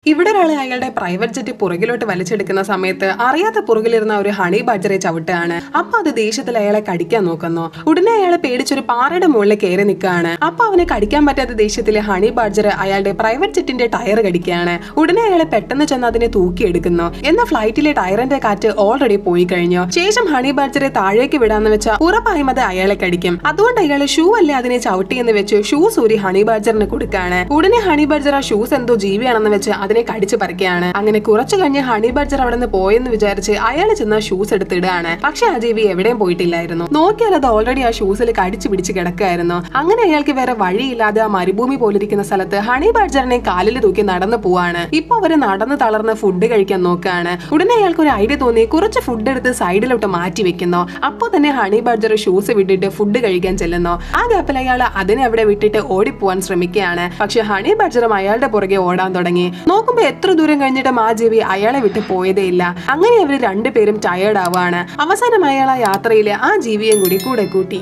ഇവിടെ ഒരാളെ അയാളുടെ പ്രൈവറ്റ് ജെറ്റ് പുറകിലോട്ട് വലിച്ചെടുക്കുന്ന സമയത്ത് അറിയാത്ത പുറകിലിരുന്ന ഒരു ഹണി ബഡ്ജറെ ചവിട്ടാണ്. അപ്പൊ അത് ദേഷ്യത്തിൽ അയാളെ കടിക്കാൻ നോക്കുന്നു. ഉടനെ അയാളെ പേടിച്ചൊരു പാറയുടെ മുകളിൽ കയറി നിൽക്കുകയാണ്. അപ്പൊ അവനെ കടിക്കാൻ പറ്റാത്ത ദേഷ്യത്തില് ഹണി ബഡ്ജർ അയാളുടെ പ്രൈവറ്റ് ജെറ്റിന്റെ ടയർ കടിക്കുകയാണ്. ഉടനെ അയാളെ പെട്ടെന്ന് ചെന്ന് അതിനെ തൂക്കിയെടുക്കുന്നു. എന്നാൽ ഫ്ലൈറ്റിലെ ടയറിന്റെ കാറ്റ് ഓൾറെഡി പോയി കഴിഞ്ഞു. ശേഷം ഹണി ബഡ്ജറെ താഴേക്ക് വിടാന്ന് വെച്ചാൽ ഉറപ്പായും അത് അയാളെ കടിക്കും. അതുകൊണ്ട് അയാളെ ഷൂ അല്ലേ അതിനെ ചവിട്ടിയെന്ന് വെച്ച് ഷൂസ് ഊരി ഹണി ബഡ്ജറിന് കൊടുക്കാണ്. ഉടനെ ഹണി ബഡ്ജർ ആ ഷൂസ് എന്തോ ജീവിയാണെന്ന് വെച്ച് അതിനെ കടിച്ചു പറിക്കുകയാണ്. അങ്ങനെ കുറച്ചു കഴിഞ്ഞ് ഹണി ബഡ്ജർ അവിടെ നിന്ന് പോയെന്ന് വിചാരിച്ച് അയാൾ ചെന്ന് ഷൂസ് എടുത്തിടുകയാണ്. പക്ഷെ ആ ജീവി എവിടെയും പോയിട്ടില്ലായിരുന്നു. നോക്കിയാൽ അത് ഓൾറെഡി ആ ഷൂസിൽ കടിച്ചു പിടിച്ച് കിടക്കായിരുന്നു. അങ്ങനെ അയാൾക്ക് വേറെ വഴിയില്ലാതെ ആ മരുഭൂമി പോലിരിക്കുന്ന സ്ഥലത്ത് ഹണി ബഡ്ജറിനെ കാലിൽ തൂക്കി നടന്നു പോവാണ്. ഇപ്പൊ അവര് നടന്ന് തളർന്ന് ഫുഡ് കഴിക്കാൻ നോക്കുകയാണ്. ഉടനെ അയാൾക്ക് ഒരു ഐഡിയ തോന്നി കുറച്ച് ഫുഡ് എടുത്ത് സൈഡിലോട്ട് മാറ്റി വെക്കുന്നു. അപ്പൊ തന്നെ ഹണി ബഡ്ജർ ഷൂസ് വിട്ടിട്ട് ഫുഡ് കഴിക്കാൻ ചെല്ലുന്നു. ആ ഗ്യാപ്പിൽ അയാൾ അതിനെ അവിടെ വിട്ടിട്ട് ഓടിപ്പോവാൻ ശ്രമിക്കുകയാണ്. പക്ഷെ ഹണി ബഡ്ജറും അയാളുടെ പുറകെ ഓടാൻ തുടങ്ങി. നോക്കുമ്പോ എത്ര ദൂരം കഴിഞ്ഞിട്ടും ആ ജീവി അയാളെ വിട്ട് പോയതേയില്ല. അങ്ങനെ അവര് രണ്ടുപേരും ടയേർഡ് ആവാണ്. അവസാനം അയാൾ ആ യാത്രയില് ആ ജീവിയും കൂടി കൂടെ കൂട്ടി.